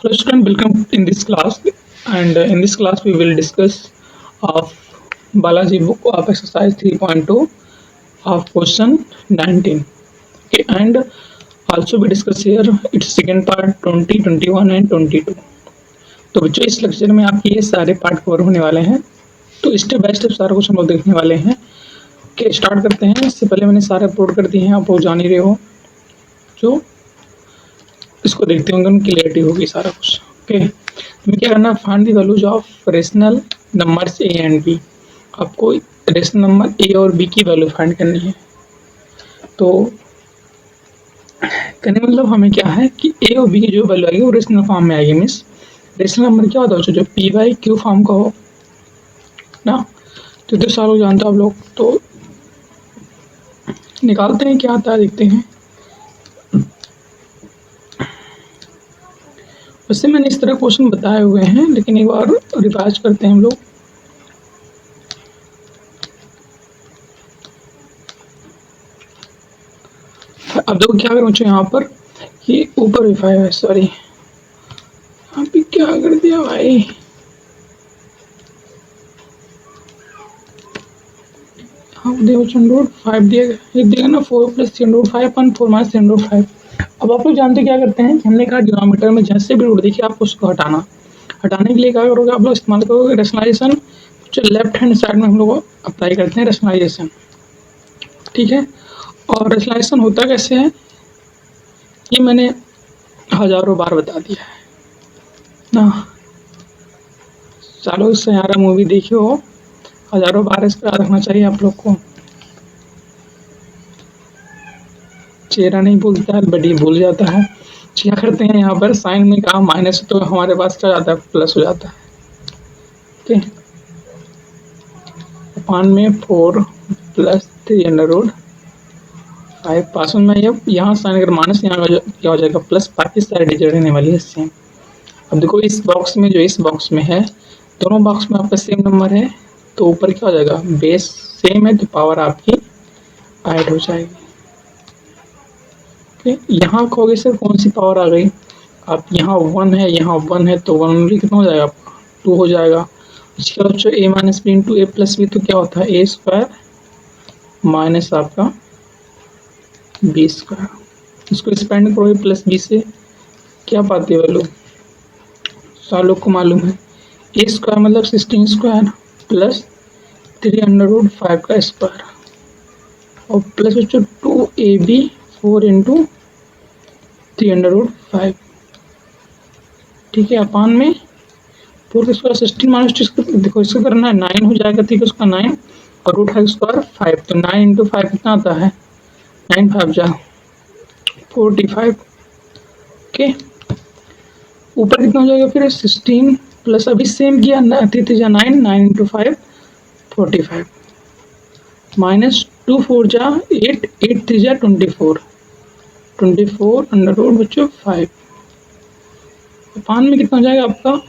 Hello student, welcome in this class, and in this class we will discuss of Balaji book of exercise 3.2 of question 19. Okay, and also we discuss here its second part 20, 21 and 22. तो बच्चों इस lecture में आपके ये सारे part cover होने वाले हैं, तो स्टेप बाय स्टेप सारा कुछ हम लोग देखने वाले हैं। ओके, स्टार्ट करते हैं। इससे पहले मैंने सारे अपलोड कर दिए हैं, आप लोग जान ही रहे हो, जो इसको देखते होंगे उनकी क्लियरिटी होगी सारा कुछ। ओके, हमें क्या करना है, find the values of rational numbers A and B. आपको रेशनल नंबर ए और बी की वैल्यू फाइंड करनी है। तो कहने मतलब हमें क्या है कि ए और बी की जो वैल्यू आएगी वो रेशनल फॉर्म में आएगी। मीन्स रेशनल नंबर क्या होता है जो पी बाई क्यू फॉर्म का हो ना। तो सालों जानते हो आप लोग, तो निकालते हैं क्या आता है, देखते हैं। वैसे मैंने इस तरह क्वेश्चन बताए हुए हैं, लेकिन एक बार रिवाइज करते हैं हम लोग। अब देखो क्या करूँ यहाँ पर, ये ऊपर भी 5 है, सॉरी यहाँ पे क्या कर दिया भाई। हाँ देखो 5 दिया गया, ये दिया ना 4 + 3/5 और 4 - 3/5। अब आप लोग जानते क्या करते हैं कि हमने कहा डिनोमिनेटर में जैसे भी रूट देखिए आपको उसको हटाने के लिए क्या करोगे आप लोग, इस्तेमाल करोगे रेशनलाइजेशन। जो लेफ्ट हैंड साइड में हम लोग अप्लाई करते हैं रेशनलाइजेशन, ठीक है। और रेशनलाइजेशन होता कैसे है ये मैंने हजारों बार बता दिया है ना। चलो सयारा मूवी देखी हो, हजारों बार इसको याद रखना चाहिए आप लोग को। चेहरा नहीं भूलता है बट ये भूल जाता है। क्या करते हैं यहाँ पर, साइन में कहा माइनस तो हमारे पास क्या जाता है, प्लस हो जाता है। ओके, अपान में 4 + 3/5 पास में यहाँ साइन अगर माइनस यहाँ क्या हो जाएगा प्लस, बाकी सारी डिजिट रहने वाली है सेम। अब देखो इस बॉक्स में जो इस बॉक्स में है, दोनों बॉक्स में आपका सेम नंबर है, तो ऊपर क्या हो जाएगा, बेस सेम है तो पावर आपकी ऐड हो जाएगी। यहाँ कहोगे सर कौन सी पावर आ गई, आप यहाँ 1 है यहाँ 1 है तो 1 ओनली कितना हो जाएगा आपका 2 हो जाएगा। उसके बाद बच्चों a - b × a + b तो क्या होता है a² माइनस आपका b²। इसको एक्सपेंड करो a + b से, क्या पाती है वैल्यू, सारे लोग को मालूम है a² मतलब 16² प्लस 3/5 का स्क्वायर और प्लस बच्चों 2ab 4 × 3/5, ठीक है। अपान में 4 का स्क्वायर 16 - 2, देखो इसको करना है 9 हो जाएगा, ठीक है। उसका 9 और रूट है स्क्वायर 5, तो 9 × 5 कितना आता है, 9 × 5 जा 45। ओके, ऊपर कितना हो जाएगा फिर 16 प्लस अभी सेम किया 3 जा 9, 9 × 5 45 माइनस 2 4 जा 8, 8 3 जा 24, 24 बच्चों 5। पान में कितना हो जाएगा आपका,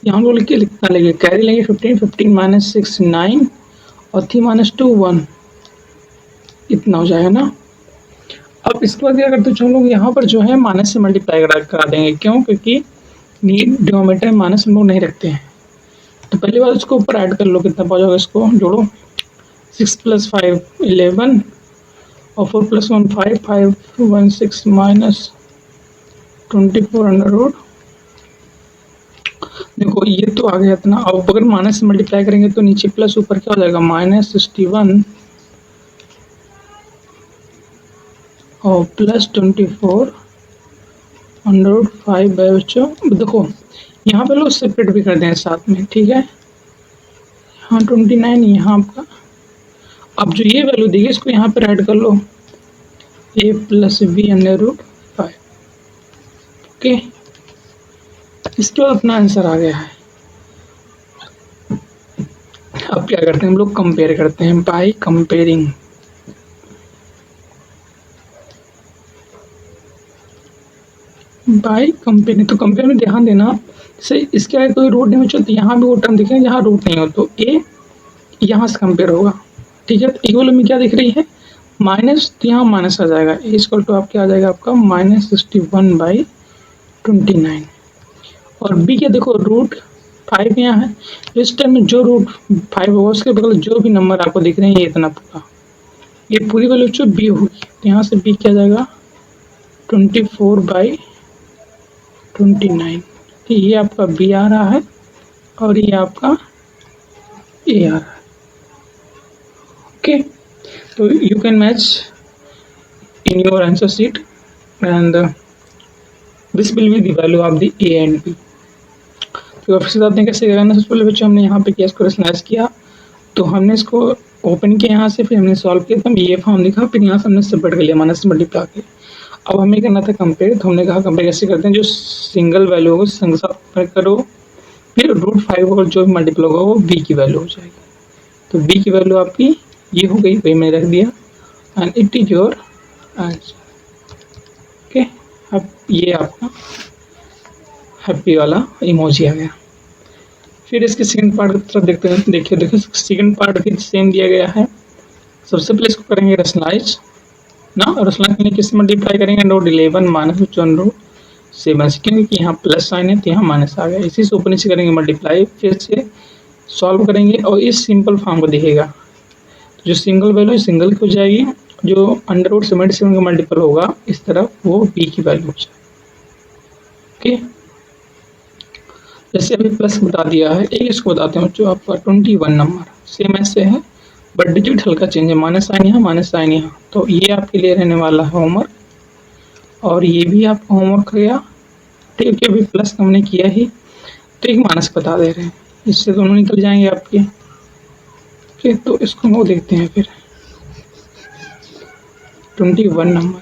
यहाँ लोग लिख के लिखना लेंगे, कैरी लेंगे 15, 15 - 6 9 और 3 - 2 1, इतना हो जाएगा ना। अब इसके बाद क्या करते हैं हम लोग, यहाँ पर जो है माइनस से मल्टीप्लाई करा देंगे, क्यों, क्योंकि डिनोमिनेटर में माइनस हम लोग नहीं रखते हैं। तो पहली बार इसको ऊपर ऐड कर लो, कितना पहुँच इसको जोड़ो, 6 + 5 11 और 4 + 1 5, 5 1 6 माइनस 24/√। देखो ये तो आ गया इतना। अब अगर माइनस से मल्टीप्लाई करेंगे तो नीचे प्लस, ऊपर क्या हो जाएगा -61 और प्लस 24/5 है बच्चों। देखो यहाँ पे लोग सेपरेट भी कर दें साथ में, ठीक है। यहाँ 29 यहाँ आपका। अब जो ये वैल्यू देगी इसको यहाँ पर ऐड कर लो, a + b/5। ओके, इसके बाद अपना आंसर आ गया है। अब क्या करते हैं हम लोग, कंपेयर करते हैं बाय कंपेयरिंग। बाय कंपेयरिंग, तो कंपेयर में ध्यान देना से इसके आगे कोई रूट नहीं बचा तो यहाँ भी वो टर्म दिखेगा जहाँ रूट नहीं हो, तो a यहाँ से कंपेयर होगा, ठीक है। तो इक्वल में क्या दिख रही है माइनस, तो यहाँ माइनस आ जाएगा, a = आप क्या आ जाएगा आपका -61/29। और बी क्या, देखो रूट 5 यहाँ है, इस टाइम में जो रूट 5 होगा उसके बगल जो भी नंबर आपको दिख रहे हैं ये इतना पूरा, ये पूरी वैल्यू जो बी होगी, तो यहाँ से बी क्या जाएगा 24/29, ये आपका बी आ रहा है और ये आपका ए आ रहा है। ओके, तो you can match in your answer sheet and this will be the value of the A and B. तो फिर से आपने कैसे करना, सबसे पहले बच्चों हमने यहाँ पे केस को रेशनलाइज किया, तो हमने इसको ओपन किया यहाँ से, फिर हमने सॉल्व किया, तो हमें ये फॉर्म दिखा, फिर यहाँ से हमने सेपरेट कर लिया माइनस मल्टीप्लाई के। अब हमें करना था कंपेयर, तो हमने कहा कंपेयर कैसे करते हैं, जो सिंगल वैल्यू होगा संग साथ कंपेयर करो, फिर रूट 5 होगा जो भी मल्टीपल होगा वो बी की वैल्यू हो जाएगी। तो बी की वैल्यू आपकी ये हो गई, वही मैंने रख दिया and it is your answer. Okay, अब ये आपका हैप्पी वाला इमोजी आ गया। फिर इसके सेकंड पार्ट की तरफ देखते हैं। देखिए सेकंड पार्ट भी सेम दिया गया है। सबसे पहले इसको करेंगे रैशनलाइज ना, रैशनलाइज करने किससे मल्टीप्लाई करेंगे, रूट 11 माइनस रूट 7 से, क्योंकि यहाँ प्लस साइन है तो यहाँ माइनस आ गया, इसी से ऊपर नीचे करेंगे मल्टीप्लाई, फिर से सॉल्व करेंगे और इस सिंपल फॉर्म को दिखेगा, जो सिंगल वैल्यू सिंगल की हो जाएगी, जो अंडर रूट 77 का मल्टीपल होगा इस तरफ वो बी की वैल्यू हो जाएगी। ओके, जैसे अभी प्लस बता दिया है, एक इसको बताते हैं जो आपका 21 नंबर सेम ऐसे है बट डिजिट हल्का चेंज है, माइनस साइन यहाँ माइनस साइन यहाँ, तो ये आपके लिए रहने वाला है होमवर्क, और ये भी आपका होमवर्क गया। ठीक है, अभी प्लस हमने किया ही, तो एक माइनस बता दे रहे हैं, इससे दोनों निकल जाएंगे आपके। ओके, तो इसको वो देखते हैं फिर 21 नंबर,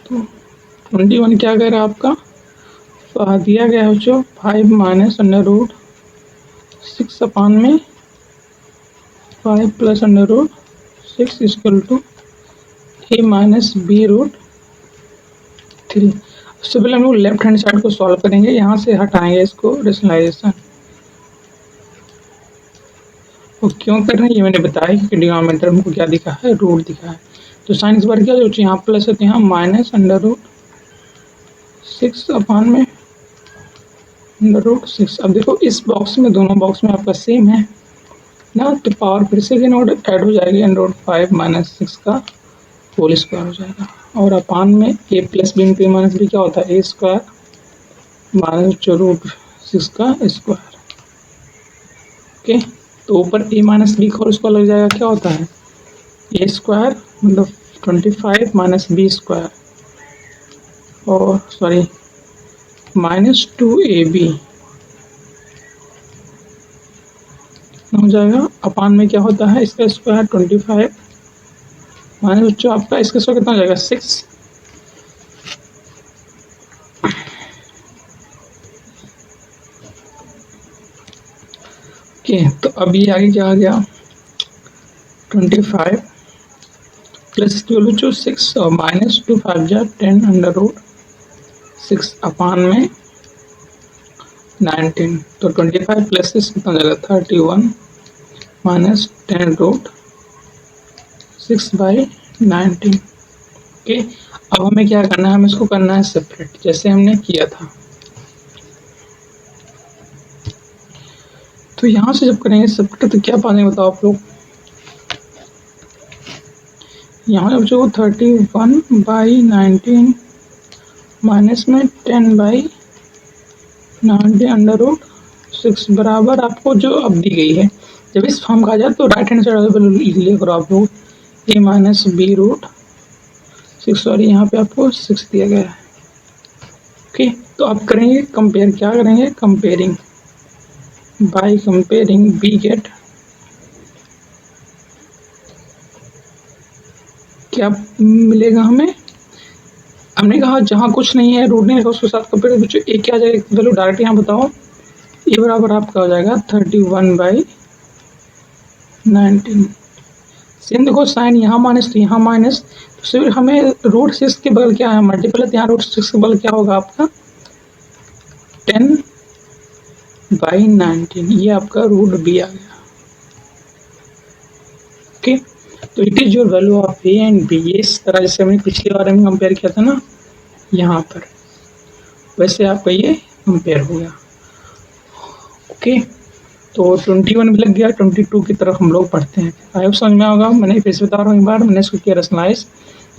तो 21 क्या कह रहा है आपका, दिया गया है जो 5 माइनस अंडर रूट 6 अपान में 5 plus under root 6 equal to A minus B root 3। उससे पहले हम लोग लेफ्ट हैंड साइड को सॉल्व करेंगे, यहाँ से हटाएंगे इसको रेशनलाइजेशन। वो क्यों कर रहे हैं ये मैंने बताया, क्योंकि डिनोमिनेटर हमको क्या दिखा है, रूट दिखा है, तो साइन इस बार क्या जो यहाँ प्लस है तो यहाँ माइनस अंडर रूट 6 अपान में अंडर रूट 6। अब देखो इस बॉक्स में, दोनों बॉक्स में आपका सेम है ना, तो पावर फिर से ऐड हो जाएगी, अंडर रूट 5 माइनस 6 का होल स्क्वायर हो जाएगा, और अपान में ए प्लस बी इंटू ए माइनस बी क्या होता है, ए स्क्वायर माइनस जो रूट 6 का स्क्वायर। ओके, तो ऊपर ए माइनस बी का होल स्क्वायर लग जाएगा, क्या होता है ए स्क्वायर मतलब 25 माइनस बी स्क्वायर, और सॉरी माइनस 2ab हो जाएगा, अपान में क्या होता है इसका स्क्वायर 25 माइनस जो आपका इसका स्क्वायर कितना हो जाएगा 6। ओके, तो अब ये आगे क्या आ गया 25 प्लस इसकी वैल्यू जो 6 और माइनस 2 5 जा 10 अंडर रूट 6 अपान में 19, तो 25 प्लस 6 कितना जाएगा 31 माइनस 10 रूट 6/19। ओके, अब हमें क्या करना है, हमें इसको करना है सेपरेट, जैसे हमने किया था। तो यहाँ से जब करेंगे सेपरेट तो क्या पाएंगे बताओ आप लोग, यहाँ जब जो 31/19 माइनस में 10/19 अंडर रूट 6 बराबर आपको जो अब दी गई है, जब इस फॉर्म का आ जाए तो राइट हैंड साइड लिख लिया करो आप लोग ए माइनस बी रूट 6, सॉरी यहाँ पे आपको 6 दिया गया है। ओके, तो आप करेंगे कंपेयर, क्या करेंगे comparing, by comparing we get क्या मिलेगा हमें, हमने कहा जहाँ कुछ नहीं है रूट नहीं है उसके साथ कंपेयर, बच्चों ए क्या आ जाएगा वैल्यू डायरेक्ट यहाँ बताओ, ए बराबर आपका हो जाएगा 31/19। सेम देखो साइन यहाँ माइनस तो यहाँ माइनस, तो फिर हमें रूट 6 के बगल क्या है मल्टीपल है, तो यहाँ रूट 6 के बगल क्या होगा आपका 10/19, ये आपका रूट बी आ गया। ओके, तो it is your value of A and B. ये इस तरह जैसे हमने पिछले बार में कंपेयर किया था ना यहाँ पर, वैसे आपका ये कंपेयर हो गया। ओके, तो 21 भी लग गया। 22 की तरफ हम लोग पढ़ते हैं। आई होप समझ में होगा। मैंने फिर से बता रहा हूँ एक बार, मैंने इसको किया रैशनलाइज,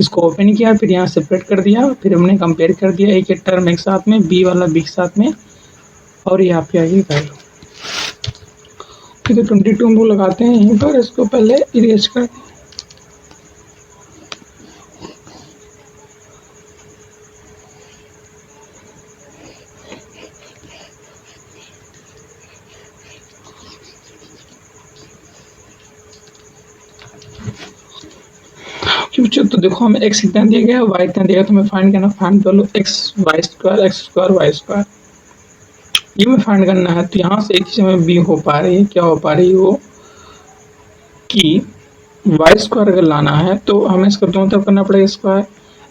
इसको ओपन किया, फिर यहाँ सेपरेट कर दिया, फिर हमने कंपेयर कर दिया ए के टर्म एक साथ में, बी वाला बी के साथ में, और यहाँ पे आएगी वैल्यू। ठीक है, 22 हम लोग लगाते हैं यहीं पर, इसको पहले इरेज कर दें। तो देखो हमें x इतना दिया गया है, y इतना दिया गया, तो हमें फाइंड करना, find value x square y। ये हमें फाइंड करना है। तो यहाँ से एक चीज हमें बी हो पा रही है, क्या हो पा रही है वो, कि y स्क्वायर अगर लाना है तो हमें इसका दोनों तरफ करना पड़ेगा स्क्वायर,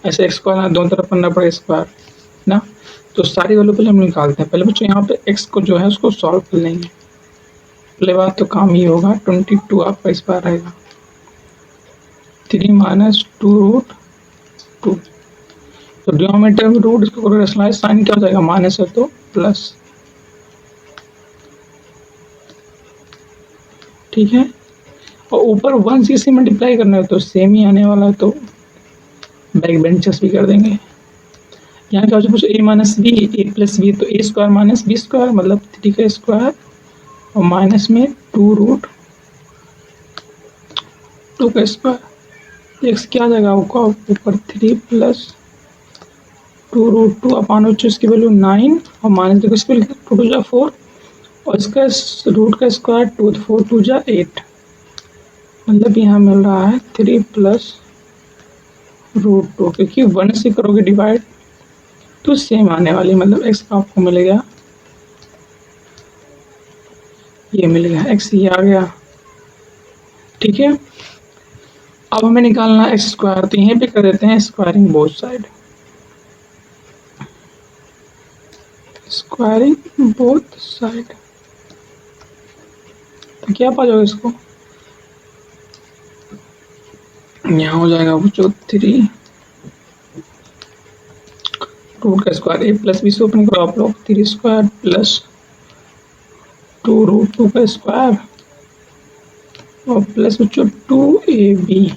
ऐसे x स्क्वायर दोनों तरफ करना पड़ेगा स्क्वायर ना। तो सारी वैल्यू पहले हम निकालते हैं। पहले बच्चों यहाँ पे x को जो है उसको सॉल्व कर लेंगे। पहले बात तो काम ये होगा, 22 आपका इस बार आएगा 3 माइनस 2√2। तो डिनोमिनेटर में रूट, इसको करो रैशनलाइज, साइन क्या हो जाएगा, माइनस है तो प्लस। ठीक है, और ऊपर 1 से मल्टीप्लाई करना है तो सेम ही आने वाला है, तो बैक बेंचेस भी कर देंगे। यहाँ क्या हो जाए, ए माइनस बी, ए प्लस बी, तो ए स्क्वायर माइनस बी स्क्वायर मतलब 3 का स्क्वायर, और माइनस में 2√2 का स्क्वायर। एक्स क्या आ जाएगा आपका ऊपर 3 प्लस 2√2 अपान बच्चों इसकी वैल्यू 9, और माइनस देखो इसकी वैल्यू 2 2 जा 4, और इसका रूट का स्क्वायर 2 4 2 जा 8, मतलब यहाँ मिल रहा है 3 प्लस √2। क्योंकि 1 से करोगे डिवाइड तो सेम आने वाली, मतलब x का आपको मिलेगा, ये मिलेगा x, ये आ गया। ठीक है, अब हमें निकालना है x स्क्वायर, तो यहीं पे कर देते हैं squaring both side, squaring both side. तो क्या पा जाओगे इसको, यहाँ हो जाएगा वो जो 3 रूट का स्क्वायर, ए प्लस बी से ओपन करो आप लोग, 3 स्क्वायर प्लस 2√2 का स्क्वायर, और प्लस बच्चों 2ab।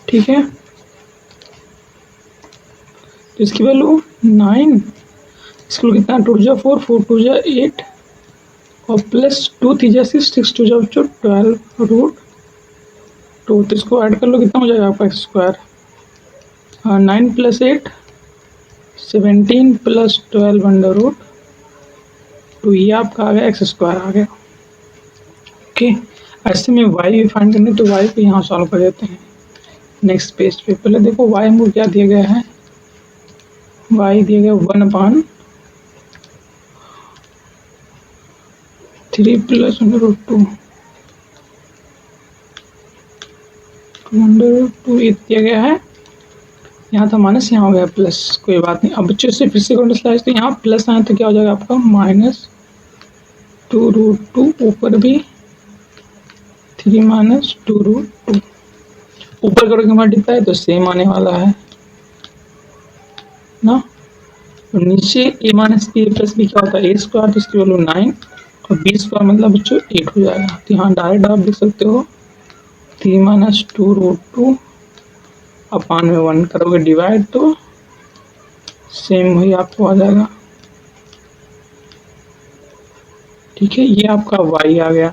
ठीक है, तो इसकी वैल्यू 9, इसको कितना 2 जा 4 4 2 जा 8, और प्लस 2 3 जा 6 6 2 जा बच्चों 12√2। तो इसको ऐड कर लो, कितना हो जाएगा आपका एक्स स्क्वायर, 9 प्लस 8 17 प्लस 12√2, ये आपका आ गया एक्स स्क्वायर आ गया। ओके, ऐसे में वाई भी फाइंड करने, तो वाई को यहाँ सॉल्व कर देते हैं नेक्स्ट पेज पे। पहले देखो वाई हमको क्या दिया गया है, वाई दिया गया 1/3 प्लस √2 ये दिया गया है। यहाँ था माइनस, यहाँ हो गया प्लस, कोई बात नहीं। अब बच्चों से फिर से करो स्लाइस, तो यहाँ प्लस आए तो क्या हो जाएगा आपका माइनस 2√2, ऊपर भी 3 माइनस 2√2, ऊपर करोगे मल्टीप्लाई तो सेम आने वाला है ना। तो नीचे ए माइनस बी प्लस बी क्या होता है, ए स्क्वायर, तो इसकी वैल्यू 9, और बी स्क्वायर मतलब बच्चों 8 हो जाएगा। तो यहाँ डायरेक्ट आप लिख सकते हो 3 माइनस 2√2 अपान में 1 करोगे डिवाइड तो सेम वही आपको आ जाएगा। ठीक है, ये आपका y आ गया।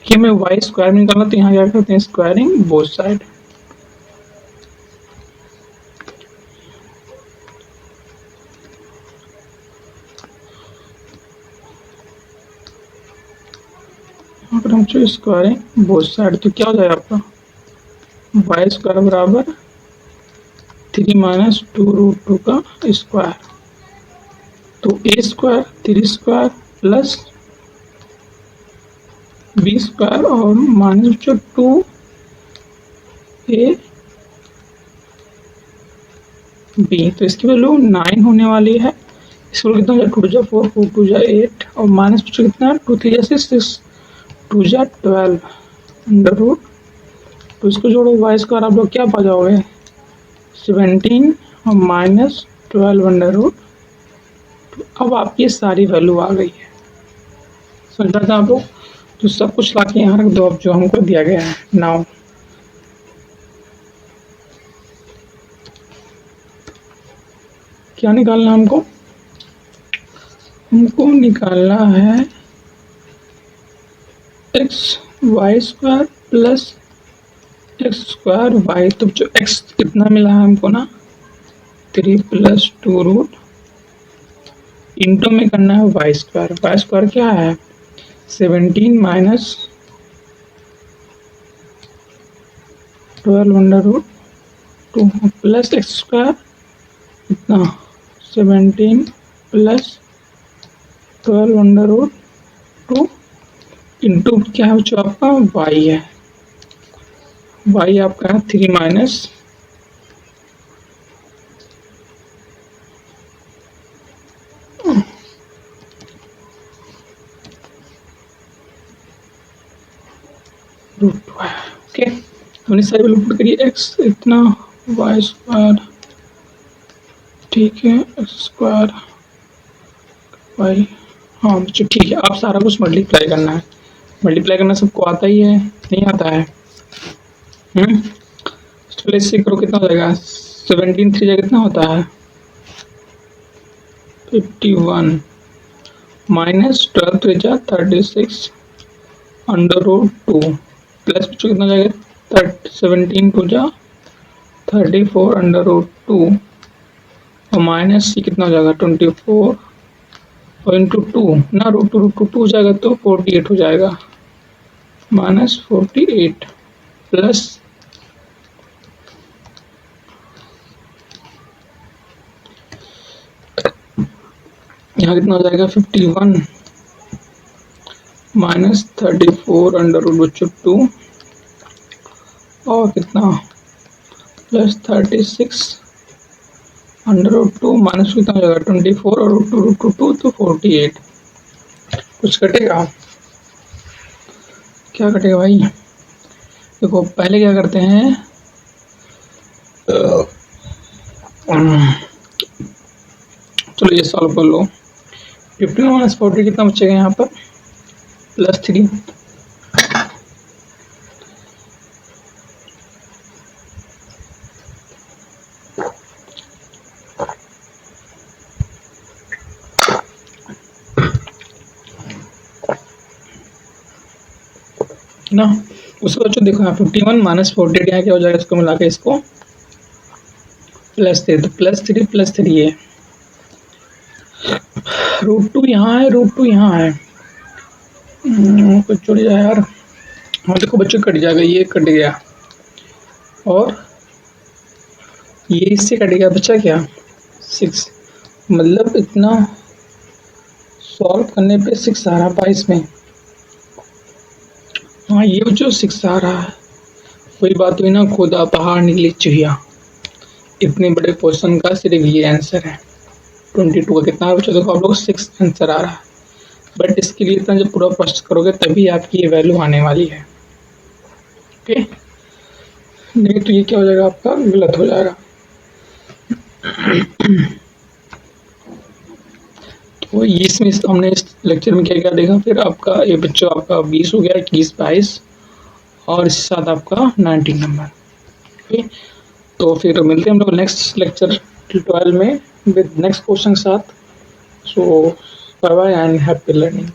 कि हमें y स्क्वायर में निकालना, तो यहाँ क्या करते हैं स्क्वायरिंग बोथ साइड। अगर हम चाहिए स्क्वायरिंग बोथ साइड, तो क्या हो जाएगा आपका y स्क्वायर बराबर 3 माइनस 2√2 का स्क्वायर, तो a square 3 square plus B square और माइनस 2ab, तो इसकी वैल्यू 9 होने वाली है। इसकी वैल्यू कितना हो जाए 2 जा 4 4 2 जा 8, और माइनस कितना 2 3 जा 6 6 टू जा 12 अंडर रूट, तो इसको जोड़ो वाई स्क्वायर, आप लोग क्या पा जाओगे 17 और माइनस 12 अंडर रूट। अब आपकी सारी वैल्यू आ गई है, समझ रहे थे आप लोग। तो सब कुछ ला के यहाँ रख दो अब जो हमको दिया गया है। नाउ क्या निकालना हमको निकालना है X Y square plus X square Y. तो जो एक्स कितना मिला है हमको ना 3 प्लस 2 रूट, इंटू में करना है वाई स्क्वायर। वाई स्क्वायर क्या है 17 minus 12 under root 2 plus X square इतना 17 प्लस 12 अंडर रूट 2 इंटू क्या है जो आपका वाई है, वाई आपका है 3 माइनस रूट 2 है। ओके, हमने सारी वैल्यू पुट करी, एक्स इतना वाई स्क्वायर, ठीक है एक्स स्क्वायर वाई। हाँ बच्चों ठीक है, आप सारा कुछ मल्टीप्लाई करना है, मल्टीप्लाई करना सबको आता ही है, नहीं आता है। चलो इससे करो, कितना हो जाएगा 17 3 जा कितना होता है 51 माइनस 12 3 जा 36 अंडर रूट 2 प्लस बच्चों कितना जाएगा 17 2 जा 34 अंडर रूट 2 और माइनस सी कितना हो जाएगा 24 और इंटू 2 ना रूट 2 हो जाएगा तो 48 हो जाएगा, माइनस 48 प्लस यहाँ कितना हो जाएगा 51 माइनस 34 अंडर रूट बच्चों 2 और कितना प्लस 36 अंडर रूट 2 माइनस कितना हो जाएगा 24 और रूट 2 तो 48। कुछ कटेगा, क्या कटेगा भाई, देखो पहले क्या करते हैं चलो ये सॉल्व कर लो। 15 माइनस 40 कितना बचेगा यहाँ पर प्लस 3, ना उसको बच्चों देखो यहाँ 51 माइनस 48 यहाँ क्या हो जाएगा, इसको मिला के इसको प्लस 3, तो प्लस 3 है, रूट 2 यहाँ है, रूट 2 यहाँ है, कुछ जुड़ जाए यार। हाँ देखो बच्चों कट जाएगा, ये कट गया और ये इससे कट गया, बचा क्या 6, मतलब इतना सॉल्व करने पे 6 आ रहा है 22 में। हाँ ये जो 6 आ रहा है वही बात हुई ना, खुदा पहाड़ निकली चुहिया, इतने बड़े क्वेश्चन का सिर्फ ये आंसर है। 22 का कितना बच्चों देखो आप लोग 6 आंसर आ रहा है, बट इसके लिए इतना जब पूरा प्रश्न करोगे तभी आपकी ये वैल्यू आने वाली है। ओके, नहीं तो ये क्या हो जाएगा आपका गलत हो जाएगा। तो इसमें हमने इस लेक्चर में क्या क्या देखा, फिर आपका ये बच्चों आपका 20 हो गया, 21 22 और इसके साथ आपका 19 नंबर। ओके, तो फिर मिलते हैं हम लोग नेक्स्ट लेक्चर 12 में विद नेक्स्ट क्वेश्चन के साथ। So bye bye and happy learning.